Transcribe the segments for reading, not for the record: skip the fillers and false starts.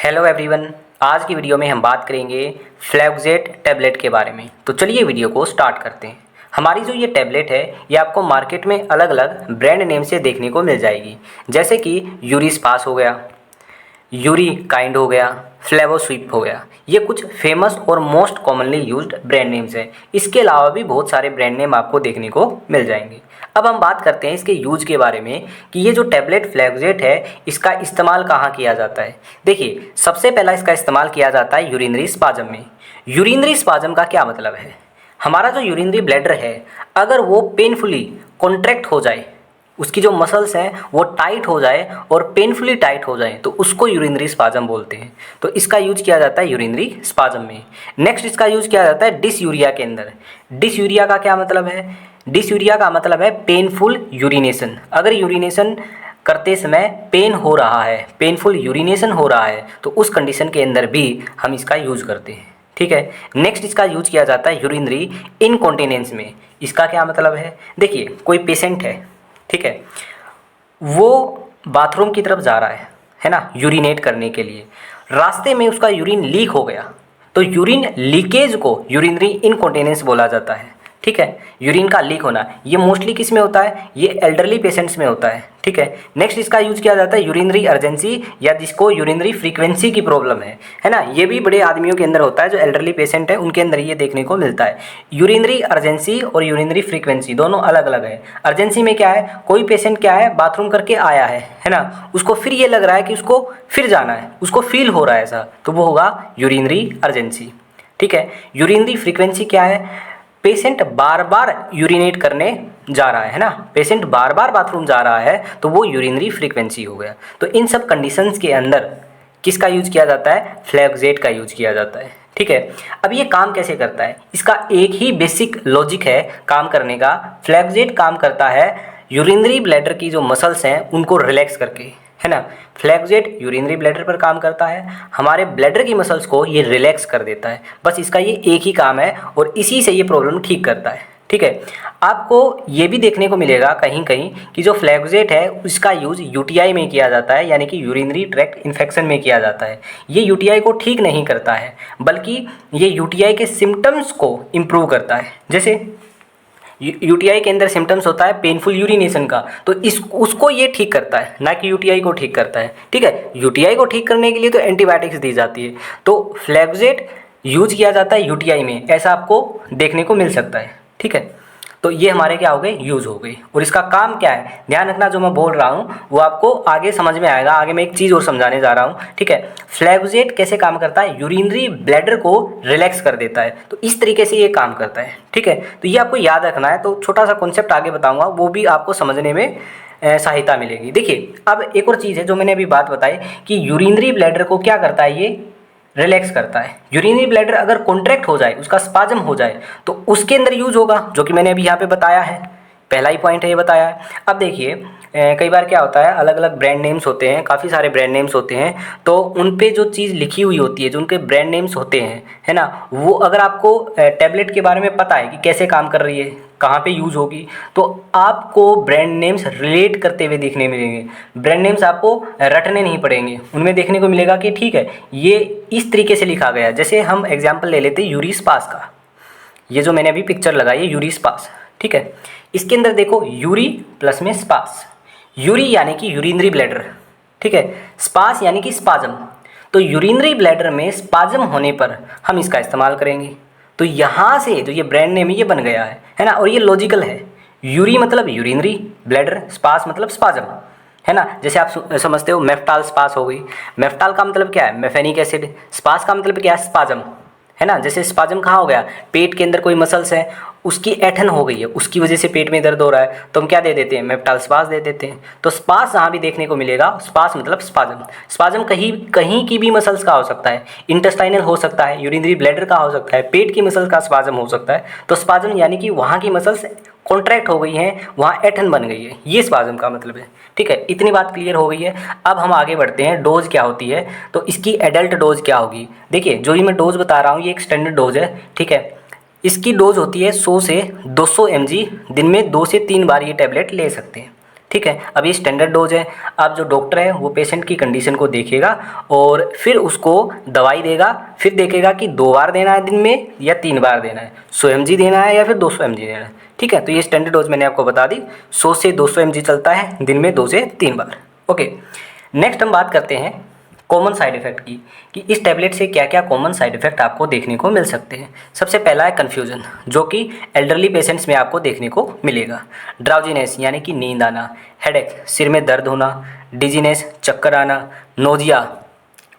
Hello everyone. आज की video में हम बात करेंगे फ्लैगजेट टैबलेट के बारे में। तो चलिए वीडियो को स्टार्ट करते हैं। हमारी जो ये टैबलेट है ये आपको मार्केट में अलग अलग ब्रांड नेम से देखने को मिल जाएगी, जैसे कि यूरिस्पास हो गया, यूरी काइंड हो गया, फ्लेवोस्वीप हो गया। ये कुछ फेमस और most commonly used brand names हैं। इसके अलावा भी बहुत सारे ब्रांड नेम आपको देखने को मिल जाएंगे। अब हम बात करते हैं इसके यूज के बारे में कि ये जो टैबलेट फ्लैगजेट है इसका इस्तेमाल कहाँ किया जाता है। देखिए, सबसे पहला इसका इस्तेमाल किया जाता है यूरिनरी स्पाज्म में। यूरिनरी स्पाज्म का क्या मतलब है? हमारा जो यूरिनरी ब्लैडर है अगर वो पेनफुली कॉन्ट्रैक्ट हो जाए, उसकी जो मसल्स हैं वो टाइट हो जाए और पेनफुली टाइट हो जाए तो उसको यूरिनरी स्पाज्म बोलते हैं। तो इसका यूज किया जाता है यूरिनरी स्पाज्म में। नेक्स्ट इसका यूज किया जाता है डिसयूरिया के अंदर। डिसयूरिया का क्या मतलब है? डिसयूरिया का मतलब है पेनफुल यूरिनेशन। अगर यूरिनेशन करते समय पेन हो रहा है, पेनफुल यूरिनेशन हो रहा है, तो उस कंडीशन के अंदर भी हम इसका यूज करते हैं। ठीक है। नेक्स्ट इसका यूज किया जाता है यूरिनरी इनकॉन्टिनेंस में। इसका क्या मतलब है? देखिए, कोई पेशेंट है, ठीक है, वो बाथरूम की तरफ जा रहा है ना, यूरिनेट करने के लिए। रास्ते में उसका यूरिन लीक हो गया तो यूरिन लीकेज को यूरिनरी इनकॉन्टिनेंस बोला जाता है। ठीक है, यूरिन का लीक होना ये मोस्टली किस में होता है? ये एल्डरली पेशेंट्स में होता है। ठीक है। नेक्स्ट इसका यूज किया जाता है यूरिनरी अर्जेंसी, या जिसको यूरिनरी फ्रीक्वेंसी की प्रॉब्लम है ना। ये भी बड़े आदमियों के अंदर होता है, जो एल्डरली पेशेंट है उनके अंदर ये देखने को मिलता है। यूरिनरी अर्जेंसी और यूरिनरी फ्रीक्वेंसी दोनों अलग अलग है। अर्जेंसी में क्या है? कोई पेशेंट क्या है, बाथरूम करके आया है ना, उसको फिर ये लग रहा है कि उसको फिर जाना है, उसको फील हो रहा है ऐसा, तो वो होगा यूरिनरी अर्जेंसी। ठीक है। यूरिनरी फ्रीक्वेंसी क्या है? पेशेंट बार बार यूरिनेट करने जा रहा है ना, पेशेंट बार बार बाथरूम जा रहा है तो वो यूरिनरी फ्रीक्वेंसी हो गया। तो इन सब कंडीशंस के अंदर किसका यूज किया जाता है? फ्लैगजेट का यूज किया जाता है। ठीक है। अब ये काम कैसे करता है? इसका एक ही बेसिक लॉजिक है काम करने का। फ्लैगजेट काम करता है यूरिनरी ब्लैडर की जो मसल्स हैं उनको रिलैक्स करके, है ना। फ्लैगजेट यूरिनरी ब्लैडर पर काम करता है, हमारे ब्लैडर की मसल्स को ये रिलैक्स कर देता है। बस इसका ये एक ही काम है और इसी से ये प्रॉब्लम ठीक करता है। ठीक है। आपको ये भी देखने को मिलेगा कहीं कहीं कि जो फ्लैगजेट है उसका यूज़ यूटीआई में किया जाता है, यानी कि यूरिनरी ट्रैक्ट इन्फेक्शन में किया जाता है। ये यूटीआई को ठीक नहीं करता है, बल्कि ये यूटीआई के सिम्टम्स को इम्प्रूव करता है। जैसे यूटीआई के अंदर सिम्टम्स होता है पेनफुल यूरिनेशन का, तो उसको ये ठीक करता है, ना कि यूटीआई को ठीक करता है। ठीक है। यूटीआई को ठीक करने के लिए तो एंटीबायोटिक्स दी जाती है, तो फ्लैगजेट यूज किया जाता है यूटीआई में, ऐसा आपको देखने को मिल सकता है। ठीक है। तो ये हमारे क्या हो गए? यूज़ हो गई। और इसका काम क्या है? ध्यान रखना, जो मैं बोल रहा हूँ वो आपको आगे समझ में आएगा। आगे मैं एक चीज़ और समझाने जा रहा हूँ। ठीक है। फ्लैगजेट कैसे काम करता है? यूरिनरी ब्लैडर को रिलैक्स कर देता है, तो इस तरीके से ये काम करता है। ठीक है। तो ये आपको याद रखना है। तो छोटा सा कॉन्सेप्ट आगे बताऊँगा, वो भी आपको समझने में सहायता मिलेगी। देखिए, अब एक और चीज़ है जो मैंने अभी बात बताई कि यूरिनरी ब्लैडर को क्या करता है? ये रिलैक्स करता है। यूरिनरी ब्लैडर अगर कॉन्ट्रैक्ट हो जाए, उसका स्पाज्म हो जाए, तो उसके अंदर यूज होगा, जो कि मैंने अभी यहाँ पे बताया है। पहला ही पॉइंट है ये बताया है। अब देखिए, कई बार क्या होता है, अलग अलग ब्रांड नेम्स होते हैं, काफ़ी सारे ब्रांड नेम्स होते हैं, तो उन पे जो चीज़ लिखी हुई होती है, जो उनके ब्रांड नेम्स होते हैं, है ना, वो अगर आपको टैबलेट के बारे में पता है कि कैसे काम कर रही है, कहाँ पे यूज़ होगी, तो आपको ब्रांड नेम्स रिलेट करते हुए देखने मिलेंगे। ब्रांड नेम्स आपको रटने नहीं पड़ेंगे, उनमें देखने को मिलेगा कि ठीक है ये इस तरीके से लिखा गया है। जैसे हम एग्जाम्पल ले लेते हैं यूरिस्पास का, ये जो मैंने अभी पिक्चर लगाई है यूरिस्पास। ठीक है। इसके अंदर देखो, यूरी प्लस में स्पास। यूरी यानी कि यूरिनरी ब्लैडर, ठीक है, स्पास यानी कि स्पाज्म। तो यूरिनरी ब्लैडर में स्पाज्म होने पर हम इसका इस्तेमाल करेंगे। तो यहाँ से जो ये ब्रांड नेम ये बन गया है ना, और ये लॉजिकल है। यूरी मतलब यूरिनरी ब्लैडर, स्पास मतलब स्पाज्म, है ना। जैसे आप समझते हो मेफ्टाल स्पास हो गई। मेफ्टाल का मतलब क्या है? Mefenamic acid. स्पास का मतलब क्या है? स्पाज्म, है ना। जैसे स्पाज्म कहाँ हो गया? पेट के अंदर कोई मसल्स है, उसकी ऐठन हो गई है, उसकी वजह से पेट में दर्द हो रहा है, तो हम क्या दे देते हैं? मेफ्टाल स्पास दे देते हैं। तो स्पास जहाँ भी देखने को मिलेगा, स्पास मतलब स्पाज्म। स्पाज्म कहीं कहीं की भी मसल्स का हो सकता है, इंटेस्टाइनल हो सकता है, यूरिनरी ब्लैडर का हो सकता है, पेट की मसल्स का स्पाज्म हो सकता है। तो स्पाज्म यानी कि वहाँ की मसल्स कॉन्ट्रैक्ट हो गई हैं, वहाँ ऐठन बन गई है, ये स्पाज्म का मतलब है। ठीक है। इतनी बात क्लियर हो गई है। अब हम आगे बढ़ते हैं, डोज क्या होती है, तो इसकी एडल्ट डोज क्या होगी। देखिए, जो ही मैं डोज बता रहा हूँ ये एक स्टैंडर्ड डोज है। ठीक है। इसकी डोज होती है 100 से 200 mg, दिन में 2 से 3 बार ये टैबलेट ले सकते हैं। ठीक है। अब ये स्टैंडर्ड डोज है। अब जो डॉक्टर है वो पेशेंट की कंडीशन को देखेगा और फिर उसको दवाई देगा, फिर देखेगा कि 2 बार देना है दिन में या 3 बार देना है, 100 mg देना है या फिर 200 mg देना है। ठीक है, तो ये स्टैंडर्ड डोज मैंने आपको बता दी, 100 से 200 mg चलता है दिन में 2 से 3 बार। ओके, नेक्स्ट हम बात करते हैं कॉमन साइड इफ़ेक्ट की, कि इस टैबलेट से क्या क्या कॉमन साइड इफ़ेक्ट आपको देखने को मिल सकते हैं। सबसे पहला है कन्फ्यूजन, जो कि एल्डरली पेशेंट्स में आपको देखने को मिलेगा। ड्राउजीनेस यानी कि नींद आना, हेडेक सिर में दर्द होना, डिजीनेस चक्कर आना, नोजिया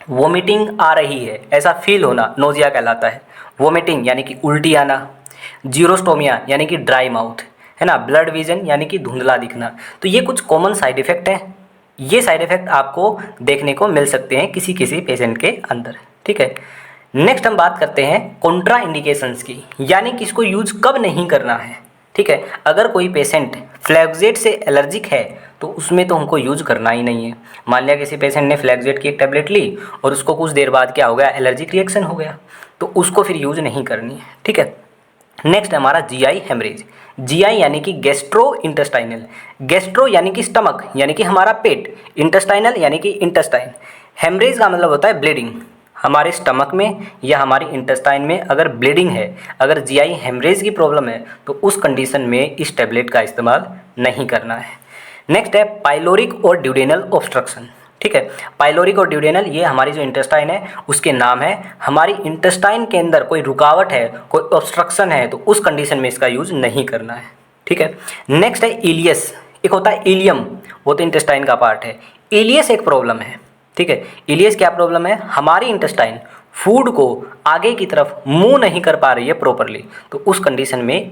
वोमिटिंग आ रही है ऐसा फील होना नोजिया कहलाता है। वोमिटिंग यानी कि उल्टी आना, जीरोस्टोमिया यानी कि ड्राई माउथ, है ना, ब्लड विजन यानी कि धुंधला दिखना। तो ये कुछ कॉमन साइड इफ़ेक्ट हैं। ये साइड इफ़ेक्ट आपको देखने को मिल सकते हैं किसी किसी पेशेंट के अंदर। ठीक है, नेक्स्ट हम बात करते हैं कॉन्ट्रा इंडिकेशंस की, यानी कि इसको यूज कब नहीं करना है। ठीक है, अगर कोई पेशेंट फ्लैगजेट से एलर्जिक है तो उसमें तो हमको यूज करना ही नहीं है। मान लिया किसी पेशेंट ने फ्लैगजेट की एक टैबलेट ली और उसको कुछ देर बाद क्या हो गया, एलर्जिक रिएक्शन हो गया, तो उसको फिर यूज नहीं करनी है। ठीक है, नेक्स्ट हमारा जीआई हेमरेज। जीआई यानी कि गैस्ट्रो इंटेस्टाइनल, गैस्ट्रो यानी कि स्टमक यानी कि हमारा पेट, इंटेस्टाइनल यानी कि इंटेस्टाइन। हेमरेज का मतलब होता है ब्लीडिंग। हमारे स्टमक में या हमारी इंटेस्टाइन में अगर ब्लीडिंग है, अगर जीआई हेमरेज की प्रॉब्लम है, तो उस कंडीशन में इस टैबलेट का इस्तेमाल नहीं करना है। नेक्स्ट है पाइलोरिक और ड्यूडेनल ऑब्स्ट्रक्शन। ठीक है, पाइलोरिक और ड्यूडेनल ये हमारी जो इंटेस्टाइन है उसके नाम है। हमारी इंटेस्टाइन के अंदर कोई रुकावट है, कोई ऑब्स्ट्रक्शन है, तो उस कंडीशन में इसका यूज नहीं करना है। ठीक है, नेक्स्ट है इलियस। एक होता है इलियम, वो तो इंटेस्टाइन का पार्ट है। इलियस एक प्रॉब्लम है। ठीक है, इलियस क्या प्रॉब्लम है, हमारी इंटेस्टाइन फूड को आगे की तरफ मूव नहीं कर पा रही है प्रॉपरली, तो उस कंडीशन में,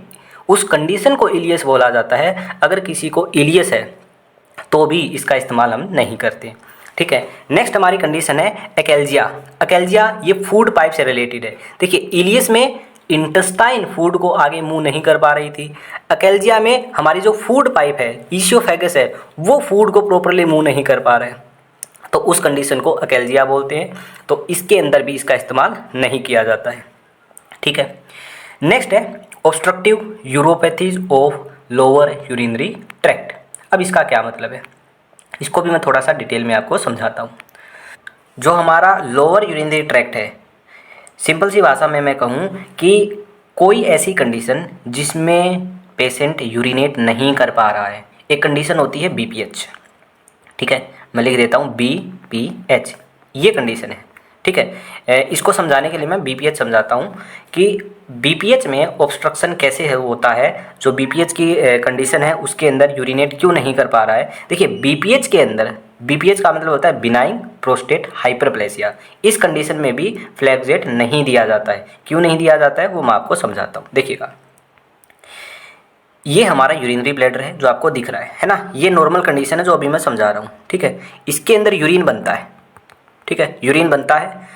उस कंडीशन को इलियस बोला जाता है। अगर किसी को इलियस है तो भी इसका इस्तेमाल हम नहीं करते। ठीक है, नेक्स्ट हमारी कंडीशन है एक्लेजिया। एक्लेजिया ये फूड पाइप से रिलेटेड है। देखिए, इलियस में इंटेस्टाइन फूड को आगे मूव नहीं कर पा रही थी, एक्लेजिया में हमारी जो फूड पाइप है, ईसियोफेगस है, वो फूड को प्रॉपरली मूव नहीं कर पा रहे हैं, तो उस कंडीशन को एक्लेजिया बोलते हैं। तो इसके अंदर भी इसका इस्तेमाल नहीं किया जाता है। ठीक है, नेक्स्ट है obstructive uropathies of lower urinary tract. अब इसका क्या मतलब है, इसको भी मैं थोड़ा सा डिटेल में आपको समझाता हूँ। जो हमारा लोअर यूरिनरी ट्रैक्ट है, सिंपल सी भाषा में मैं कहूँ कि कोई ऐसी कंडीशन जिसमें पेशेंट यूरिनेट नहीं कर पा रहा है, एक कंडीशन होती है BPH। ठीक है, मैं लिख देता हूँ BPH, ये कंडीशन है। ठीक है, इसको समझाने के लिए मैं BPH समझाता हूँ कि BPH में ऑब्स्ट्रक्शन कैसे है होता है। जो BPH की कंडीशन है उसके अंदर यूरिनेट क्यों नहीं कर पा रहा है। देखिए, BPH के अंदर, BPH का मतलब होता है बिनाइन प्रोस्टेट हाइपरप्लेसिया। इस कंडीशन में भी फ्लैगजेट नहीं दिया जाता है। क्यों नहीं दिया जाता है वो मैं आपको समझाता हूँ। देखिएगा, ये हमारा यूरिनरी ब्लैडर है जो आपको दिख रहा है ना, ये नॉर्मल कंडीशन है जो अभी मैं समझा रहा हूँ। ठीक है, इसके अंदर यूरिन बनता है। ठीक है, यूरिन बनता है,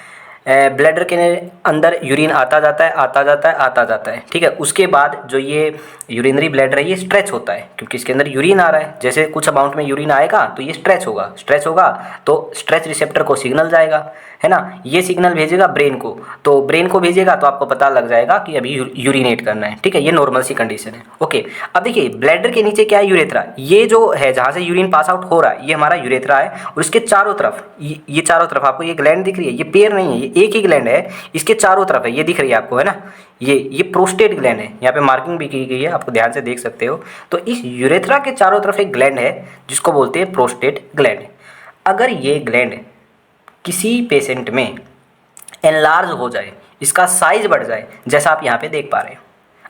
ब्लैडर के अंदर यूरिन आता जाता है, आता जाता है, आता जाता है। ठीक है, उसके बाद जो ये यूरिनरी ब्लैडर है ये स्ट्रेच होता है, क्योंकि इसके अंदर यूरिन आ रहा है। जैसे कुछ अमाउंट में यूरिन आएगा तो ये स्ट्रेच होगा, स्ट्रेच होगा तो स्ट्रेच रिसेप्टर को सिग्नल जाएगा, है ना, ये सिग्नल भेजेगा ब्रेन को, तो ब्रेन को भेजेगा तो आपको पता लग जाएगा कि अभी यूरिनेट करना है। ठीक है, ये नॉर्मल सी कंडीशन है। ओके, अब देखिए ब्लैडर के नीचे क्या है, यूरेथ्रा। ये जो है जहाँ से यूरिन पास आउट हो रहा है ये हमारा यूरेथ्रा है, और इसके चारों तरफ ये चारों तरफ आपको ये ग्लैंड दिख रही है, ये पेयर नहीं है, ये एक ही ग्लैंड है, इसके चारों तरफ है, ये दिख रही है आपको, है ना, ये प्रोस्टेट ग्लैंड है। यहाँ पे मार्किंग भी की गई है, आपको ध्यान से देख सकते हो। तो इस यूरेथ्रा के चारों तरफ एक ग्लैंड है जिसको बोलते हैं प्रोस्टेट ग्लैंड। अगर ये ग्लैंड किसी पेशेंट में एनलार्ज हो जाए, इसका साइज बढ़ जाए, जैसा आप यहाँ पे देख पा रहे हैं,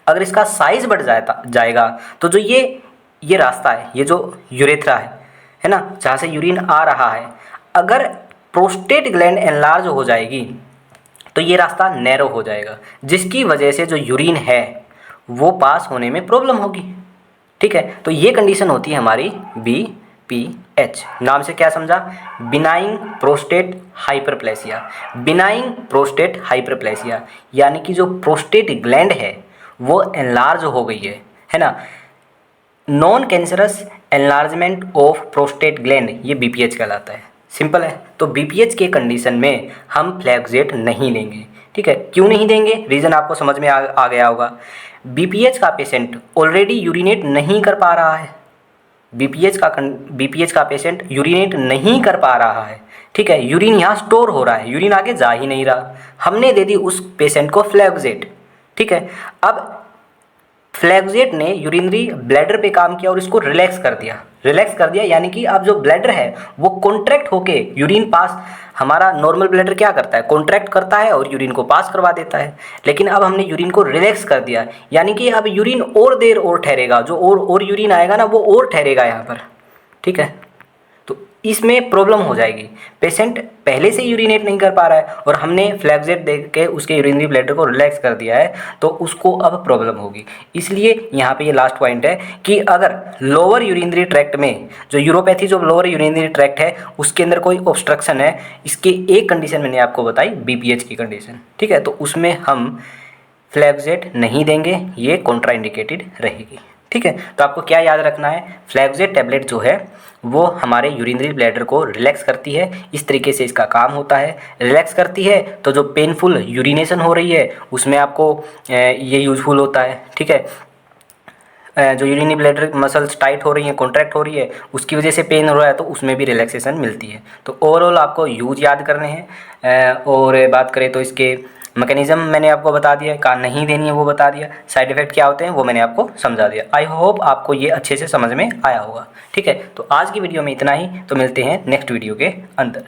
अगर इसका साइज बढ़ जाएगा तो जो ये रास्ता है, ये जो यूरेथ्रा है ना, जहाँ से यूरिन आ रहा है, अगर प्रोस्टेट ग्लैंड एनलार्ज हो जाएगी तो ये रास्ता नैरो हो जाएगा, जिसकी वजह से जो यूरिन है वो पास होने में प्रॉब्लम होगी। ठीक है, तो ये कंडीशन होती है हमारी BPH। नाम से क्या समझा, benign prostate hyperplasia. Benign prostate hyperplasia यानी कि जो प्रोस्टेट ग्लैंड है वो एनलार्ज हो गई है ना। Non cancerous enlargement of prostate gland, ये BPH कहलाता है। सिंपल है, तो BPH के कंडीशन में हम फ्लैगजेट नहीं लेंगे। ठीक है, क्यों नहीं देंगे, रीज़न आपको समझ में आ गया होगा। BPH का पेशेंट ऑलरेडी यूरिनेट नहीं कर पा रहा है, बीपीएच का पेशेंट यूरिनेट नहीं कर पा रहा है, ठीक है, यूरिन यहाँ स्टोर हो रहा है, यूरिन आगे जा ही नहीं रहा, हमने दे दी उस पेशेंट को फ्लैगजेट, ठीक है। अब फ्लैगजेट ने यूरिनरी ब्लैडर पे काम किया और इसको रिलैक्स कर दिया, यानी कि अब जो ब्लैडर है वो कॉन्ट्रैक्ट होके यूरिन पास, हमारा नॉर्मल ब्लैडर क्या करता है, कॉन्ट्रैक्ट करता है और यूरिन को पास करवा देता है, लेकिन अब हमने यूरिन को रिलैक्स कर दिया, यानी कि अब यूरिन और देर और ठहरेगा, जो और यूरिन आएगा ना वो और ठहरेगा यहाँ पर, ठीक है। तो इसमें प्रॉब्लम हो जाएगी, पेशेंट पहले से यूरिनेट नहीं कर पा रहा है और हमने फ्लैगजेट दे के उसके यूरिनरी ब्लैडर को रिलैक्स कर दिया है, तो उसको अब प्रॉब्लम होगी। इसलिए यहाँ पे ये लास्ट पॉइंट है कि अगर लोअर यूरिनरी ट्रैक्ट में जो यूरोपैथी, जो लोअर यूरिनरी ट्रैक्ट है उसके अंदर कोई ऑब्स्ट्रक्शन है, इसकी एक कंडीशन मैंने आपको बताई बीपीएच की कंडीशन, ठीक है, तो उसमें हम फ्लैगजेट नहीं देंगे, ये कॉन्ट्राइंडिकेटेड रहेगी, ठीक है। तो आपको क्या याद रखना है, फ्लैगजेट टैबलेट जो है वो हमारे यूरिनरी ब्लैडर को रिलैक्स करती है, इस तरीके से इसका काम होता है, रिलैक्स करती है तो जो पेनफुल यूरिनेशन हो रही है उसमें आपको ये यूजफुल होता है, ठीक है। जो यूरिनरी ब्लैडर मसल्स टाइट हो रही हैं, कॉन्ट्रैक्ट हो रही है, उसकी वजह से पेन हो रहा है तो उसमें भी रिलैक्सेशन मिलती है। तो ओवरऑल आपको यूज याद करने हैं, और बात करें तो इसके मैकेनिज़्म मैंने आपको बता दिया, कहाँ नहीं देनी है वो बता दिया, साइड इफ़ेक्ट क्या होते हैं वो मैंने आपको समझा दिया। आई होप आपको ये अच्छे से समझ में आया होगा, ठीक है। तो आज की वीडियो में इतना ही, तो मिलते हैं नेक्स्ट वीडियो के अंदर।